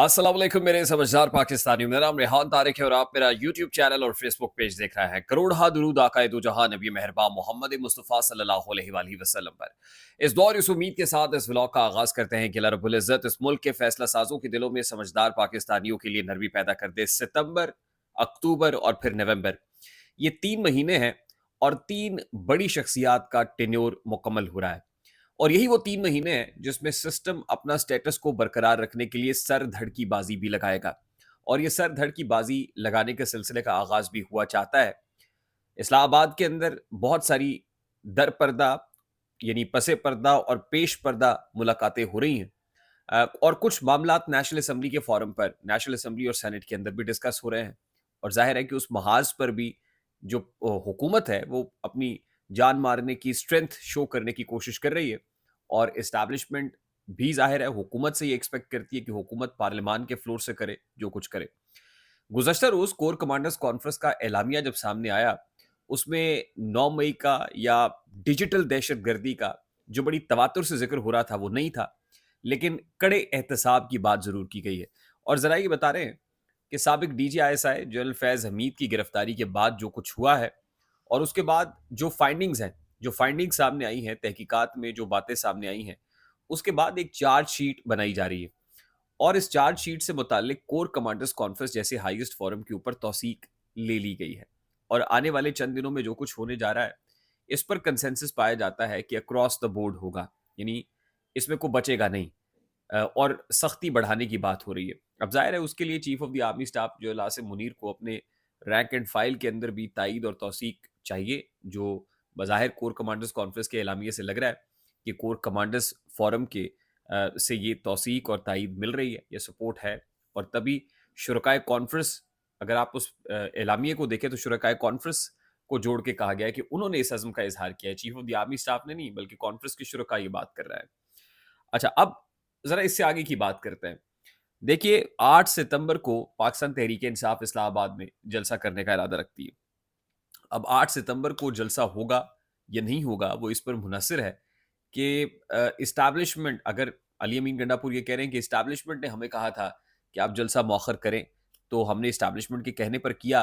अस्सलाम वालेकुम मेरे समझदार पाकिस्तानियों। मेरा नाम रेहान तारिक है और आप मेरा यूट्यूब चैनल और फेसबुक पेज देख रहे हैं। करोड़हा दुरूद आकाए दो जहां नबी मेहरबान मोहम्मद मुस्तफ़ा सल्लल्लाहु अलैहि वसल्लम पर। इस दौर इस उम्मीद के साथ इस व्लॉग का आगाज़ करते हैं कि अल्लाह रब्बुल इज़्ज़त इस मुल्क के फैसला साजों के दिलों में समझदार पाकिस्तानियों के लिए नरमी पैदा कर दे। सितंबर, अक्टूबर और फिर नवंबर, ये 3 महीने हैं और 3 बड़ी शख्सियात का टेन्योर मुकम्मल हो रहा है। और यही वो 3 महीने हैं जिसमें सिस्टम अपना स्टेटस को बरकरार रखने के लिए सर धड़ की बाजी भी लगाएगा। और ये सर धड़ की बाजी लगाने के सिलसिले का आगाज भी हुआ चाहता है। इस्लामाबाद के अंदर बहुत सारी दर पर्दा यानी पसे पर्दा और पेश पर्दा मुलाकातें हो रही हैं। और कुछ मामलात नेशनल असम्बली के फोरम पर, नेशनल असम्बली और सेनेट के अंदर भी डिस्कस हो रहे हैं। और जाहिर है कि उस महाज पर भी जो हुकूमत है वो अपनी जान मारने की स्ट्रेंथ शो करने की कोशिश कर रही है। और इस्टेब्लिशमेंट भी जाहिर है हुकूमत से ये एक्सपेक्ट करती है कि हुकूमत पार्लियामान के फ्लोर से करे जो कुछ करे। गुज़श्ता रोज़ कोर कमांडर्स कॉन्फ्रेंस का एलामिया जब सामने आया, उसमें 9 मई का या डिजिटल दहशतगर्दी का जो बड़ी तवातुर से ज़िक्र हो रहा था, वो नहीं था। लेकिन कड़े एहतसाब की बात ज़रूर की गई है। और ज़रा ये बता रहे हैं कि साबिक डीजी आईएसआई जनरल फैज़ हमीद की गिरफ्तारी के बाद जो कुछ हुआ है और उसके बाद जो फाइंडिंग्स हैं, जो फाइंडिंग्स सामने आई हैं, तहकीकात में जो बातें सामने आई हैं, उसके बाद एक चार्जशीट बनाई जा रही है। और इस चार्जशीट से मुताल्लिक कोर कमांडर्स कॉन्फ्रेंस जैसे हाईएस्ट फोरम के ऊपर तौसीक ले ली गई है। और आने वाले चंद दिनों में जो कुछ होने जा रहा है, इस पर कंसेंसस पाया जाता है कि अक्रॉस द बोर्ड होगा, यानी इसमें कोई बचेगा नहीं। और सख्ती बढ़ाने की बात हो रही है। अब जाहिर है उसके लिए chief of the army staff जो लासिम मुनीर को अपने रैंक एंड फाइल के अंदर भी तायीद और तौसीक चाहिए, जो बज़ाहिर कोर कमांडर्स कॉन्फ्रेंस के एलामिये से लग रहा है कि कोर कमांडर्स फोरम के से ये तौसीक और तायीद मिल रही है, ये सपोर्ट है। और तभी शुरकाए कॉन्फ्रेंस, अगर आप उस एलामिये को देखें तो शुरकाए कॉन्फ्रेंस को जोड़ के कहा गया है कि उन्होंने इस अज़्म का इज़हार किया है। Chief of the army staff ने नहीं, बल्कि कॉन्फ्रेंस के शुरका ये बात कर रहा है। अच्छा, अब ज़रा इससे आगे की बात करते हैं। देखिए, 8 सितंबर को पाकिस्तान तहरीक-ए-इंसाफ इस्लामाबाद में जलसा करने का इरादा रखती है। अब 8 सितंबर को जलसा होगा या नहीं होगा, वो इस पर मुनहसर है कि एस्टैब्लिशमेंट, अगर अली अमीन गंडापुर ये कह रहे हैं कि एस्टैब्लिशमेंट ने हमें कहा था कि आप जलसा मौखर करें, तो हमने एस्टैब्लिशमेंट के कहने पर किया।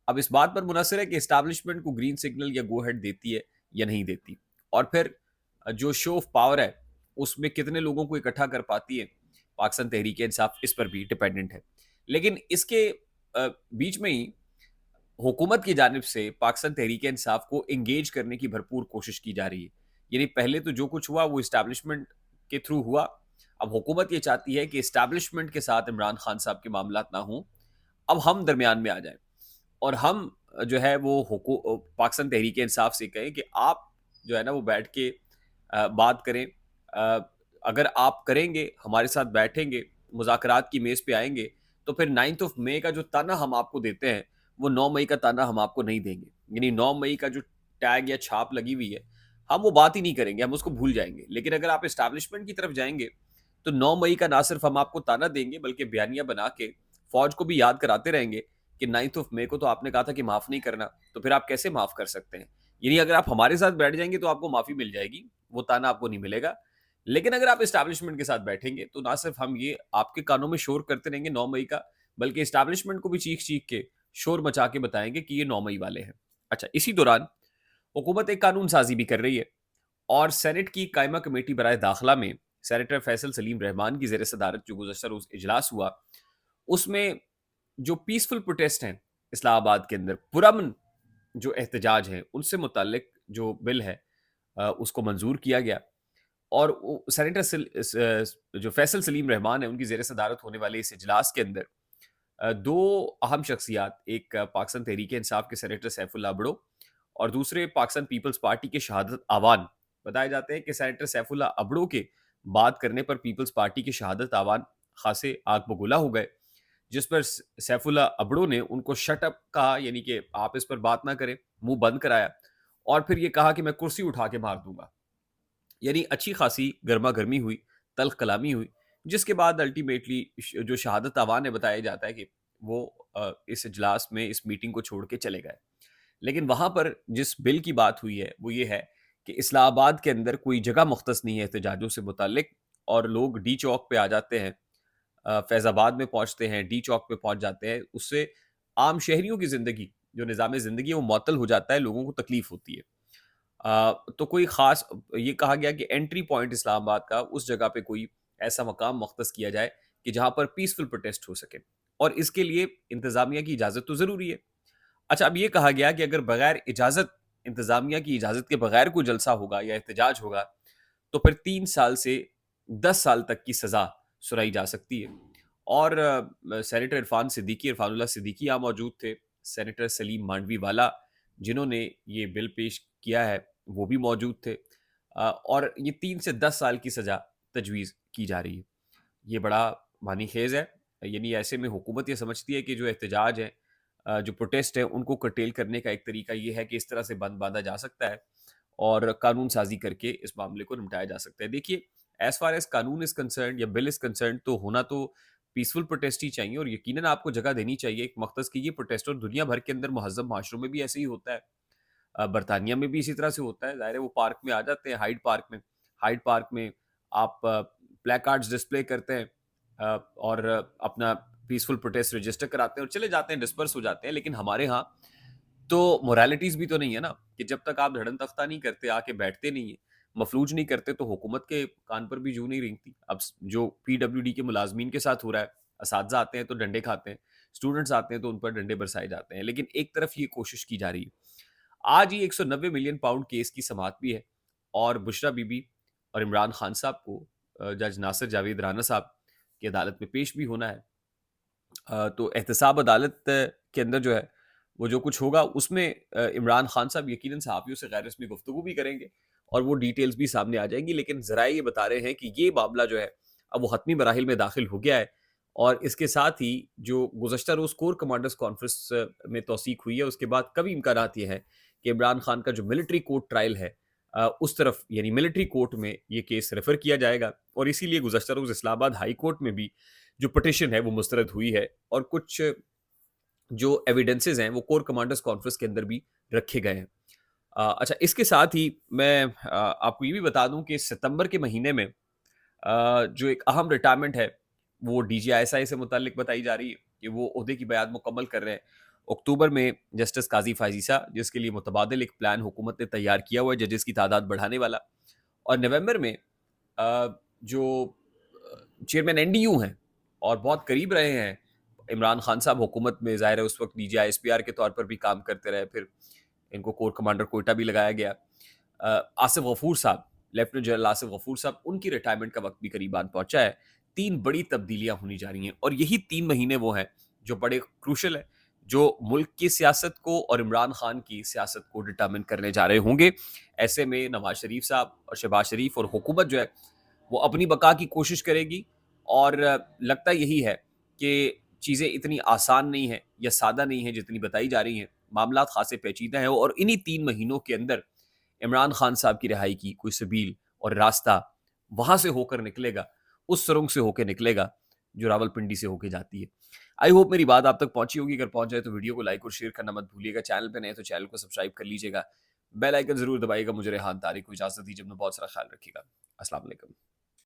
अब इस बात पर मुनहसर है कि एस्टैब्लिशमेंट को ग्रीन सिग्नल या गो हेड देती है या नहीं देती। और फिर जो शो ऑफ पावर है, उसमें कितने लोगों को इकट्ठा कर पाती है, पाकिस्तान तहरीक-ए-इंसाफ, इस पर भी डिपेंडेंट है। लेकिन इसके बीच में ही हुकूमत की जानिब से पाकिस्तान तहरीक-ए-इंसाफ को एंगेज करने की भरपूर कोशिश की जा रही है। यानी पहले तो जो कुछ हुआ वो एस्टैब्लिशमेंट के थ्रू हुआ। अब हुकूमत ये चाहती है कि एस्टैब्लिशमेंट के साथ इमरान खान साहब के मामलात ना हों, अब हम दरमियान में आ जाएँ और हम जो है वो पाकिस्तान तहरीक-ए-इंसाफ से कहें कि आप जो है ना वो बैठ के बात करें। अगर आप करेंगे, हमारे साथ बैठेंगे, मुज़ाकरात की मेज़ पे आएँगे, तो फिर 9th ऑफ मई का जो ताना हम आपको देते हैं, वो 9 मई का ताना हम आपको नहीं देंगे। यानी 9 मई का जो टैग या छाप लगी हुई है, हम वो बात ही नहीं करेंगे, हम उसको भूल जाएँगे। लेकिन अगर आप एस्टैब्लिशमेंट की तरफ जाएँगे, तो 9 मई का ना सिर्फ़ हम आपको ताना देंगे, बल्कि बयानिया बना के फ़ौज को भी याद कराते रहेंगे कि 9th ऑफ मई को तो आपने कहा था कि माफ़ नहीं करना, तो फिर आप कैसे माफ़ कर सकते हैं? यानी अगर आप हमारे साथ बैठ जाएँगे, तो आपको माफ़ी मिल जाएगी, वो ताना आपको नहीं मिलेगा। लेकिन अगर आप एस्टैब्लिशमेंट के साथ बैठेंगे, तो ना सिर्फ़ हम ये आपके कानों में शोर करते रहेंगे 9 मई का, बल्कि एस्टैब्लिशमेंट को भी चीख-चीख के, शोर मचा के बताएँगे कि ये 9 मई वाले हैं। अच्छा, इसी दौरान हुकूमत एक कानून साज़ी भी कर रही है और सेनेट की कायमा कमेटी बराए दाखिला में सेनेटर फैसल सलीम रहमान की ज़ेर सदारत जो गुज़श्ता रोज़ इजलास हुआ, उसमें जो पीसफुल प्रोटेस्ट हैं इस्लामाबाद के अंदर, पुरअमन जो एहतजाज हैं, उनसे मुतल्लिक जो बिल है उसको मंज़ूर किया गया। और सेनेटर जो फैसल सलीम रहमान है, उनकी ज़ेर सदारत होने वाले इस इजलास के अंदर दो अहम शख्सियात, एक पाकिस्तान तहरीक इंसाफ के सेनेटर सैफुल्ला अबड़ो और दूसरे पाकिस्तान पीपल्स पार्टी के शहादत आवान। बताए जाते हैं कि सेनेटर सैफुल्ला अबड़ो के बात करने पर पीपल्स पार्टी के शहादत आवान खासे आग बगुला हो गए, जिस पर सैफुल्ला अबड़ो ने उनको शट अप कहा, यानी कि आप इस पर बात ना करें, मुंह बंद कराया और फिर ये कहा कि मैं कुर्सी उठा के मार दूंगा। यानी अच्छी खासी गर्मा गर्मी हुई, तल्ख कलामी हुई, जिसके बाद अल्टीमेटली जो शहादत आवान है, बताया जाता है कि वो इस इजलास में इस मीटिंग को छोड़ के चले गए। लेकिन वहाँ पर जिस बिल की बात हुई है वो ये है कि इस्लामाबाद के अंदर कोई जगह मुख्तस नहीं है एहतजाजों से मुतल्लिक और लोग डी चौक पे आ जाते हैं फैज़ाबाद में पहुँचते हैं, डी चौक पे पहुँच जाते हैं, उससे आम शहरियों की ज़िंदगी, जो निज़ाम ज़िंदगी है वो मुअत्तल हो जाता है, लोगों को तकलीफ़ होती है। तो कोई ख़ास ये कहा गया कि एंट्री पॉइंट इस्लामाबाद का उस जगह पे कोई ऐसा मकाम मख़्तस किया जाए कि जहाँ पर पीसफुल प्रोटेस्ट हो सके और इसके लिए इंतज़ामिया की इजाज़त तो ज़रूरी है। अच्छा, अब ये कहा गया कि अगर बगैर इजाज़त, इंतज़ामिया की इजाज़त के बगैर कोई जलसा होगा या एहतजाज होगा, तो फिर 3 साल से 10 साल तक की सज़ा सुनाई जा सकती है। और सेनेटर इरफ़ानुल्लाह सिद्दीकी यहाँ मौजूद थे, सेनेटर सलीम मांडवी वाला जिन्होंने ये बिल पेश किया है, वो भी मौजूद थे। और ये 3 से 10 साल की सज़ा तजवीज़ की जा रही है। ये बड़ा मानीखेज़ है। यानी ऐसे में हुकूमत ये समझती है कि जो एहतजाज है, जो प्रोटेस्ट है, उनको कर्टेल करने का एक तरीका ये है कि इस तरह से बंद बाँधा जा सकता है और कानून साज़ी करके इस मामले को निपटाया जा सकता है। देखिए, एज़ फ़ार एज़ कानून इज़ कंसर्न्ड या बिल इज़ कंसर्न्ड तो होना तो पीसफुल प्रोटेस्ट ही चाहिए और यकीनन आपको जगह देनी चाहिए एक मख़्तस की ये प्रोटेस्ट, और दुनिया भर के अंदर मुहज़्ज़ब माशरों में भी ऐसे ही होता है। बरतानिया में भी इसी तरह से होता है। ज़ाहिर है वो पार्क में आ जाते हैं, हाइड पार्क में। हाइड पार्क में आप प्लेकार्ड्स डिस्प्ले करते हैं और अपना पीसफुल प्रोटेस्ट रजिस्टर कराते हैं और चले जाते हैं, डिस्पर्स हो जाते हैं। लेकिन हमारे यहाँ तो मोरालिटीज़ भी तो नहीं है ना, कि जब तक आप धड़न-तख्ता नहीं करते, आके बैठते नहीं हैं, मफलूज नहीं करते, तो हुकूमत के कान पर भी जूं नहीं रेंगती। अब जो पीडब्ल्यूडी के मुलाजमीन के साथ हो रहा है, असातिज़ा आते हैं तो डंडे खाते हैं, स्टूडेंट्स आते हैं तो उन पर डंडे बरसाए जाते हैं। लेकिन एक तरफ ये कोशिश की जा रही है। आज ही 190 मिलियन पाउंड केस की समाअत भी है और बुशरा बीबी और इमरान खान साहब को जज नासिर जावेद राना साहब की अदालत में पेश भी होना है। तो एहतसाब अदालत के अंदर जो है, वो जो कुछ होगा उसमें इमरान खान साहब यकीनन सहाफ़ियों से गैर रस्मी गुफ्तगू भी करेंगे और वो डिटेल्स भी सामने आ जाएँगी। लेकिन ज़राए ये बता रहे हैं कि ये मामला जो है, अब वो हतमी मराहिल में दाखिल हो गया है और इसके साथ ही जो गुज़श्ता रोज़ कोर कमांडर्स कॉन्फ्रेंस में तौसीक हुई है, उसके बाद कभी इम्कानात ये हैं कि इमरान खान का जो मिलिट्री कोर्ट ट्रायल है, उस तरफ यानी मिलिट्री कोर्ट में ये केस रेफ़र किया जाएगा और इसीलिए गुज़श्ता रोज़ इस्लामाबाद हाई कोर्ट में भी जो पिटीशन है वो मुस्तरद हुई है और कुछ जो एविडेंसेस हैं वो कोर कमांडर्स कॉन्फ्रेंस के अंदर भी रखे गए हैं। अच्छा, इसके साथ ही मैं आपको ये भी बता दूं कि सितंबर के महीने में जो एक अहम रिटायरमेंट है वो डीजीआईएसआई से मुतालिक बताई जा रही है कि वो ओहदे की बयाद मुकम्मल कर रहे हैं। अक्टूबर में जस्टिस काजी फायजीसा, जिसके लिए मुतबादिल एक प्लान हुकूमत ने तैयार किया हुआ है जजेस की तादाद बढ़ाने वाला, और नवंबर में जो चेयरमैन एनडीयू हैं और बहुत करीब रहे हैं इमरान खान साहब हुकूमत में, ज़ाहिर है उस वक्त डीजीआईएसपीआर के तौर पर भी काम करते रहे, फिर इनको कोर कमांडर कोयटा भी लगाया गया। आसिफ गफूर साहब, लेफ्टिनेंट जनरल आसिफ गफूर साहब, उनकी रिटायरमेंट का वक्त भी करीब आन पहुंचा है। 3 बड़ी तब्दीलियां होने जा रही हैं और यही 3 महीने वो हैं जो बड़े क्रूशल है, जो मुल्क की सियासत को और इमरान खान की सियासत को डिटरमिन करने जा रहे होंगे। ऐसे में नवाज शरीफ साहब और शहबाज शरीफ और हुकूमत जो है वो अपनी बका की कोशिश करेगी और लगता यही है कि चीज़ें इतनी आसान नहीं है या सादा नहीं है जितनी बताई जा रही हैं। मामलात खासे पेचीदा हैं और इन्हीं 3 महीनों के अंदर इमरान खान साहब की रिहाई की कोई सबील और रास्ता वहाँ से होकर निकलेगा, उस सुरंग से होके निकलेगा जो रावलपिंडी से होके जाती है। आई होप मेरी बात आप तक पहुँची होगी। अगर पहुँच जाए तो वीडियो को लाइक और शेयर करना मत भूलिएगा। चैनल पे नए हैं तो चैनल को सब्सक्राइब कर लीजिएगा। बेल आइकन ज़रूर दबाइएगा। मुझे रेहान तारिक को इजाज़त दीजिए। अपना बहुत सारा ख्याल रखिएगा। अस्सलाम वालेकुम।